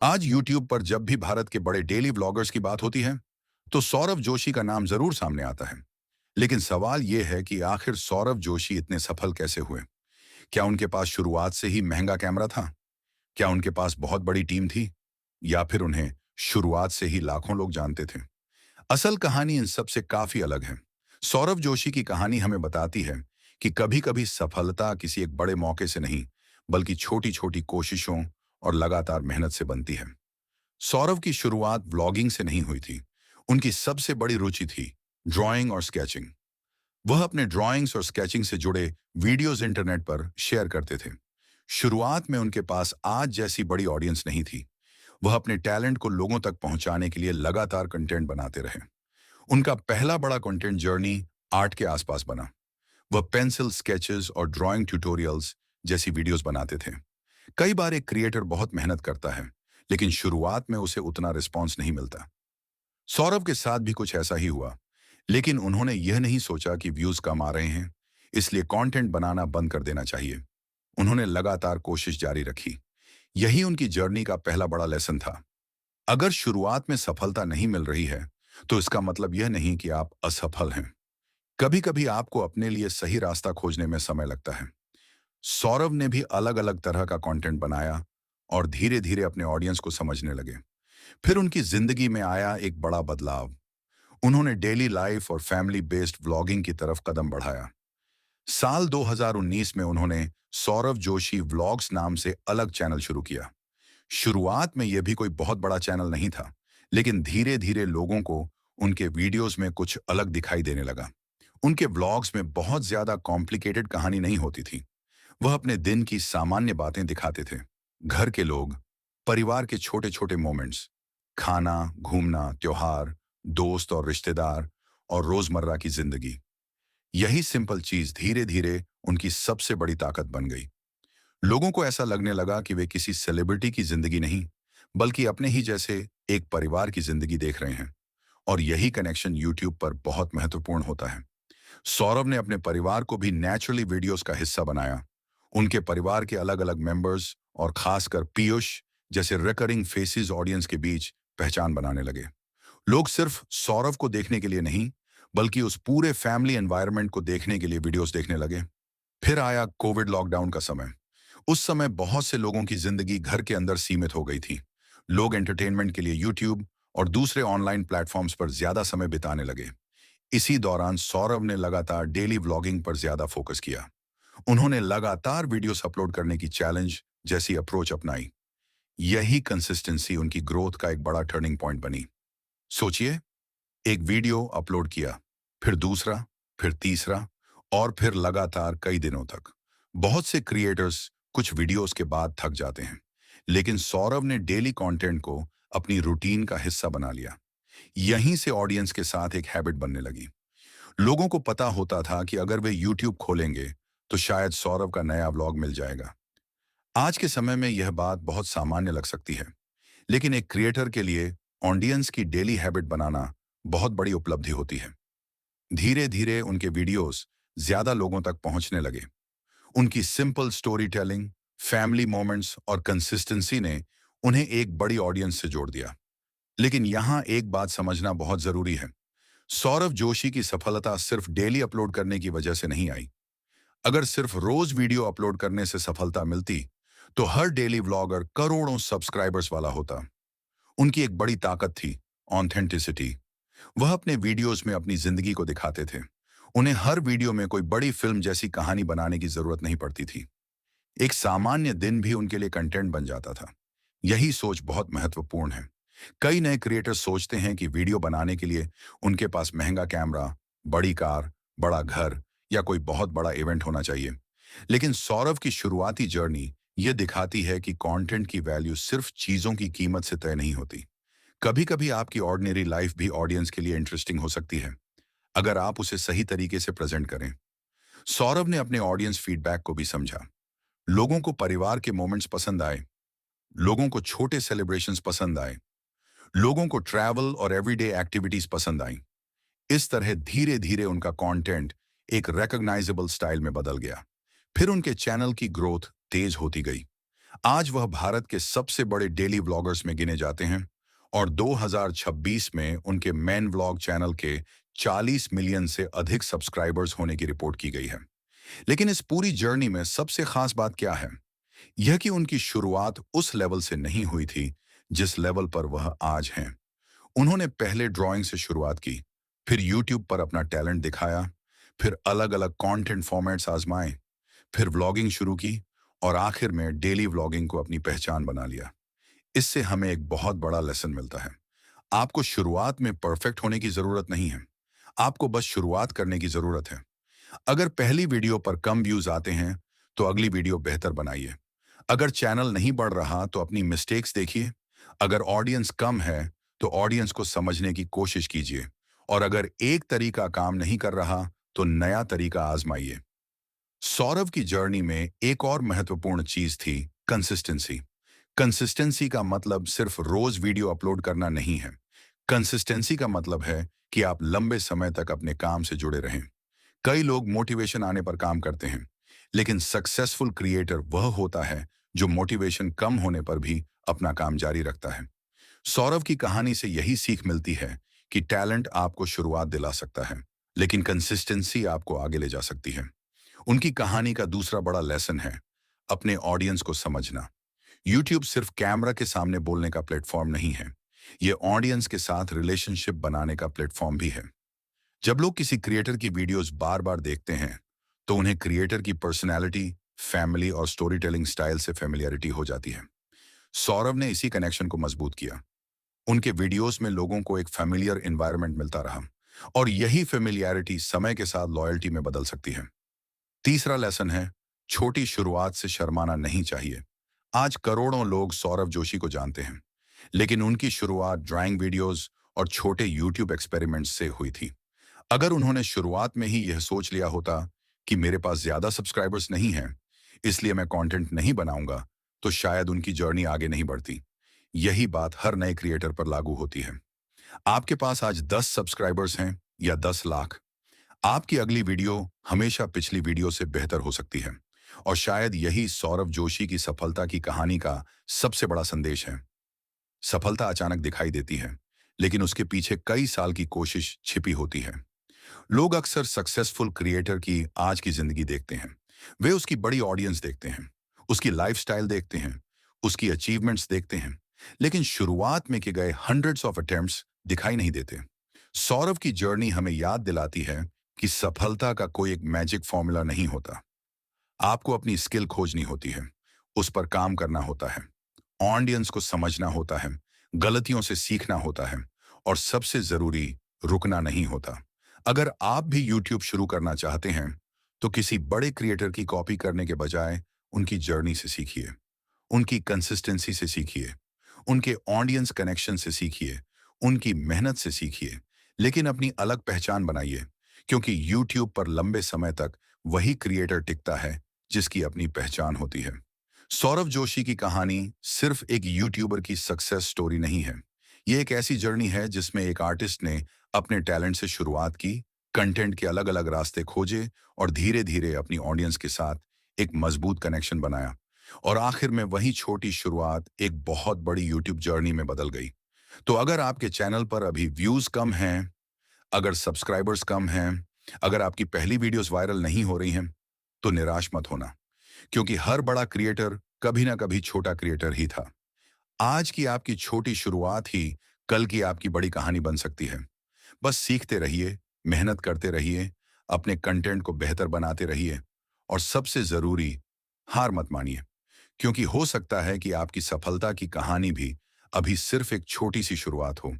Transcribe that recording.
आज YouTube पर जब भी भारत के बड़े डेली व्लॉगर्स की बात होती है, तो सौरभ जोशी का नाम जरूर सामने आता है। लेकिन सवाल यह है कि आखिर सौरभ जोशी इतने सफल कैसे हुए? क्या उनके पास शुरुआत से ही महंगा कैमरा था? क्या उनके पास बहुत बड़ी टीम थी? या फिर उन्हें शुरुआत से ही लाखों लोग जानते थे? असल कहानी इन सब से काफी अलग है। सौरभ जोशी की कहानी हमें बताती है कि कभी-कभी सफलता किसी एक बड़े मौके से नहीं, बल्कि छोटी-छोटी कोशिशों और लगातार मेहनत से बनती है। सौरभ की शुरुआत व्लॉगिंग से नहीं हुई थी। उनकी सबसे बड़ी रुचि थी ड्राइंग और स्केचिंग। वह अपने ड्राइंग्स और स्केचिंग से जुड़े वीडियोस इंटरनेट पर शेयर करते थे। शुरुआत में उनके पास आज जैसी बड़ी ऑडियंस नहीं थी। वह अपने टैलेंट को लोगों तक पहुंचाने के लिए लगातार कंटेंट बनाते रहे। उनका पहला बड़ा कंटेंट जर्नी आर्ट के आसपास बना। वह पेंसिल स्केचेस और ड्राइंग ट्यूटोरियल्स जैसी वीडियोस बनाते थे। कई बार एक क्रिएटर बहुत मेहनत करता है, लेकिन शुरुआत में उसे उतना रिस्पॉन्स नहीं मिलता। सौरभ के साथ भी कुछ ऐसा ही हुआ, लेकिन उन्होंने यह नहीं सोचा कि व्यूज कम आ रहे हैं, इसलिए कंटेंट बनाना बंद कर देना चाहिए। उन्होंने लगातार कोशिश जारी रखी। यही उनकी जर्नी का पहला बड़ा लेसन था। अगर शुरुआत में सफलता नहीं मिल रही है, तो इसका मतलब यह नहीं कि आप असफल हैं। कभी कभी आपको अपने लिए सही रास्ता खोजने में समय लगता है। सौरभ ने भी अलग अलग तरह का कंटेंट बनाया और धीरे धीरे अपने ऑडियंस को समझने लगे। फिर उनकी जिंदगी में आया एक बड़ा बदलाव। उन्होंने डेली लाइफ और फैमिली बेस्ड व्लॉगिंग की तरफ कदम बढ़ाया। साल 2019 में उन्होंने सौरभ जोशी व्लॉग्स नाम से अलग चैनल शुरू किया। शुरुआत में यह भी कोई बहुत बड़ा चैनल नहीं था, लेकिन धीरे धीरे लोगों को उनके वीडियोस में कुछ अलग दिखाई देने लगा। उनके व्लॉग्स में बहुत ज्यादा कॉम्प्लिकेटेड कहानी नहीं होती थी। वह अपने दिन की सामान्य बातें दिखाते थे। घर के लोग, परिवार के छोटे छोटे मोमेंट्स, खाना, घूमना, त्योहार, दोस्त और रिश्तेदार और रोजमर्रा की जिंदगी। यही सिंपल चीज धीरे धीरे उनकी सबसे बड़ी ताकत बन गई। लोगों को ऐसा लगने लगा कि वे किसी सेलिब्रिटी की जिंदगी नहीं, बल्कि अपने ही जैसे एक परिवार की जिंदगी देख रहे हैं। और यही कनेक्शन यूट्यूब पर बहुत महत्वपूर्ण होता है। सौरभ ने अपने परिवार को भी नेचुरली वीडियोस का हिस्सा बनाया। उनके परिवार के अलग अलग मेंबर्स और खासकर पीयूष जैसे रिकरिंग फेसेस ऑडियंस के बीच पहचान बनाने लगे। लोग सिर्फ सौरभ को देखने के लिए नहीं, बल्कि उस पूरे फैमिली एनवायरनमेंट को देखने के लिए वीडियोस देखने लगे। फिर आया कोविड लॉकडाउन का समय। उस समय बहुत से लोगों की जिंदगी घर के अंदर सीमित हो गई थी। लोग एंटरटेनमेंट के लिए यूट्यूब और दूसरे ऑनलाइन प्लेटफॉर्म्स पर ज्यादा समय बिताने लगे। इसी दौरान सौरभ ने लगातार डेली व्लॉगिंग पर ज्यादा फोकस किया। उन्होंने लगातार वीडियोस अपलोड करने की चैलेंज जैसी अप्रोच अपनाई। यही कंसिस्टेंसी उनकी ग्रोथ का एक बड़ा टर्निंग पॉइंट बनी। सोचिए, एक वीडियो अपलोड किया, फिर दूसरा, फिर तीसरा, और फिर लगातार कई दिनों तक। बहुत से क्रिएटर्स कुछ वीडियोस के बाद थक जाते हैं, लेकिन सौरभ ने डेली कंटेंट को अपनी रूटीन का हिस्सा बना लिया। यहीं से ऑडियंस के साथ एक हैबिट बनने लगी। लोगों को पता होता था कि अगर वे यूट्यूब खोलेंगे, तो शायद सौरभ का नया व्लॉग मिल जाएगा। आज के समय में यह बात बहुत सामान्य लग सकती है, लेकिन एक क्रिएटर के लिए ऑडियंस की डेली हैबिट बनाना बहुत बड़ी उपलब्धि होती है। धीरे धीरे उनके वीडियोस ज्यादा लोगों तक पहुंचने लगे। उनकी simple story telling, family moments और कंसिस्टेंसी ने उन्हें एक बड़ी ऑडियंस से जोड़ दिया। लेकिन यहाँ एक बात समझना बहुत जरूरी है। सौरभ जोशी की सफलता सिर्फ डेली अपलोड करने की वजह से नहीं आई। अगर सिर्फ रोज वीडियो अपलोड करने से सफलता मिलती, तो हर डेली व्लॉगर करोड़ों सब्सक्राइबर्स वाला होता। उनकी एक बड़ी ताकत थी ऑथेंटिसिटी। वह अपने वीडियोस में अपनी जिंदगी को दिखाते थे। उन्हें हर वीडियो में कोई बड़ी फिल्म जैसी कहानी बनाने की जरूरत नहीं पड़ती थी। एक सामान्य दिन भी उनके लिए कंटेंट बन जाता था। यही सोच बहुत महत्वपूर्ण है। कई नए क्रिएटर्स सोचते हैं कि वीडियो बनाने के लिए उनके पास महंगा कैमरा, बड़ी कार, बड़ा घर या कोई बहुत बड़ा इवेंट होना चाहिए। लेकिन सौरभ की शुरुआती जर्नी यह दिखाती है कि कंटेंट की वैल्यू सिर्फ चीजों की कीमत से तय नहीं होती। कभी कभी आपकी ऑर्डिनरी लाइफ भी ऑडियंस के लिए इंटरेस्टिंग हो सकती है, अगर आप उसे सही तरीके से प्रेजेंट करें। सौरभ ने अपने ऑडियंस फीडबैक को भी समझा। लोगों को परिवार के मोमेंट्स पसंद आए, लोगों को छोटे सेलिब्रेशंस पसंद आए, लोगों को ट्रैवल और एवरीडे एक्टिविटीज पसंद आई। इस तरह धीरे धीरे उनका कंटेंट एक रिकॉग्नाइजेबल स्टाइल में बदल गया। फिर उनके चैनल की ग्रोथ तेज होती गई। आज वह भारत के सबसे बड़े डेली व्लॉगर्स में गिने जाते हैं और 2026 में उनके मेन व्लॉग चैनल के 40 मिलियन से अधिक सब्सक्राइबर्स होने की रिपोर्ट की गई है। लेकिन इस पूरी जर्नी में सबसे खास बात क्या है? यह कि उनकी शुरुआत उस लेवल से नहीं हुई थी जिस लेवल पर वह आज हैं। उन्होंने पहले ड्राइंग से शुरुआत की, फिर यूट्यूब पर अपना टैलेंट दिखाया, फिर अलग-अलग कंटेंट फॉर्मेट्स आजमाए, फिर व्लॉगिंग शुरू की और आखिर में डेली व्लॉगिंग को अपनी पहचान बना लिया। इससे हमें एक बहुत बड़ा लेसन मिलता है। आपको शुरुआत में परफेक्ट होने की जरूरत नहीं है। आपको बस शुरुआत करने की जरूरत है। अगर पहली वीडियो पर कम व्यूज आते हैं, तो अगली वीडियो बेहतर बनाइए। अगर चैनल नहीं बढ़ रहा, तो अपनी मिस्टेक्स देखिए। अगर ऑडियंस कम है, तो ऑडियंस को समझने की कोशिश कीजिए। और अगर एक तरीका काम नहीं कर रहा, तो नया तरीका आजमाइए। सौरव की जर्नी में एक और महत्वपूर्ण चीज थी कंसिस्टेंसी। कंसिस्टेंसी का मतलब सिर्फ रोज वीडियो अपलोड करना नहीं है। कंसिस्टेंसी का मतलब है कि आप लंबे समय तक अपने काम से जुड़े रहें। कई लोग मोटिवेशन आने पर काम करते हैं, लेकिन सक्सेसफुल क्रिएटर वह होता है जो मोटिवेशन कम होने पर भी अपना काम जारी रखता है। सौरव की कहानी से यही सीख मिलती है कि टैलेंट आपको शुरुआत दिला सकता है, लेकिन कंसिस्टेंसी आपको आगे ले जा सकती है। उनकी कहानी का दूसरा बड़ा लेसन है अपने ऑडियंस को समझना। यूट्यूब सिर्फ कैमरा के सामने बोलने का प्लेटफॉर्म नहीं है, ये ऑडियंस के साथ रिलेशनशिप बनाने का प्लेटफॉर्म भी है। जब लोग किसी क्रिएटर की वीडियोस बार बार देखते हैं, तो उन्हें क्रिएटर की पर्सनैलिटी, फैमिली और स्टोरी टेलिंग स्टाइल से फेमिलियरिटी हो जाती है। सौरव ने इसी कनेक्शन को मजबूत किया। उनके वीडियोस में लोगों को एक फेमिलियर एनवायरनमेंट मिलता रहा और यही फेमिलियरिटी समय के साथ लॉयल्टी में बदल सकती है। तीसरा लेसन है छोटी शुरुआत से शर्माना नहीं चाहिए। आज करोड़ों लोग सौरव जोशी को जानते हैं, लेकिन उनकी शुरुआत ड्राइंग वीडियोस और छोटे यूट्यूब एक्सपेरिमेंट्स से हुई थी। अगर उन्होंने शुरुआत में ही यह सोच लिया होता कि मेरे पास ज्यादा सब्सक्राइबर्स नहीं हैं, इसलिए मैं कंटेंट नहीं बनाऊंगा, तो शायद उनकी जर्नी आगे नहीं बढ़ती। यही बात हर नए क्रिएटर पर लागू होती है। आपके पास आज 10 सब्सक्राइबर्स हैं या 10 लाख, आपकी अगली वीडियो हमेशा पिछली वीडियो से बेहतर हो सकती है। और शायद यही सौरव जोशी की सफलता की कहानी का सबसे बड़ा संदेश है। सफलता अचानक दिखाई देती है, लेकिन उसके पीछे कई साल की कोशिश छिपी होती है। लोग अक्सर सक्सेसफुल क्रिएटर की आज की जिंदगी देखते हैं। वे उसकी बड़ी ऑडियंस देखते हैं, उसकी लाइफस्टाइल देखते हैं, उसकी अचीवमेंट्स देखते हैं, लेकिन शुरुआत में किए गए हंड्रेड्स ऑफ अटेम्प्ट्स दिखाई नहीं देते। सौरव की जर्नी हमें याद दिलाती है कि सफलता का कोई एक मैजिक फॉर्मूला नहीं होता। आपको अपनी स्किल खोजनी होती है, उस पर काम करना होता है, ऑडियंस को समझना होता है, गलतियों से सीखना होता है और सबसे जरूरी, रुकना नहीं होता। अगर आप भी यूट्यूब शुरू करना चाहते हैं, तो किसी बड़े क्रिएटर की कॉपी करने के बजाय उनकी जर्नी से सीखिए, उनकी कंसिस्टेंसी से सीखिए, उनके ऑडियंस कनेक्शन से सीखिए, उनकी मेहनत से सीखिए, लेकिन अपनी अलग पहचान बनाइए, क्योंकि यूट्यूब पर लंबे समय तक वही क्रिएटर टिकता है जिसकी अपनी पहचान होती है। सौरव जोशी की कहानी सिर्फ एक यूट्यूबर की सक्सेस स्टोरी नहीं है। ये एक ऐसी जर्नी है जिसमें एक आर्टिस्ट ने अपने टैलेंट से शुरुआत की, कंटेंट के अलग अलग रास्ते खोजे और धीरे धीरे अपनी ऑडियंस के साथ एक मजबूत कनेक्शन बनाया। और आखिर में वही छोटी शुरुआत एक बहुत बड़ी यूट्यूब जर्नी में बदल गई। तो अगर आपके चैनल पर अभी व्यूज कम हैं, अगर सब्सक्राइबर्स कम हैं, अगर आपकी पहली वीडियोस वायरल नहीं हो रही हैं, तो निराश मत होना, क्योंकि हर बड़ा क्रिएटर कभी ना कभी छोटा क्रिएटर ही था। आज की आपकी छोटी शुरुआत ही कल की आपकी बड़ी कहानी बन सकती है। बस सीखते रहिए, मेहनत करते रहिए, अपने कंटेंट को बेहतर बनाते रहिए और सबसे जरूरी, हार मत मानिए, क्योंकि हो सकता है कि आपकी सफलता की कहानी भी अभी सिर्फ एक छोटी सी शुरुआत हो।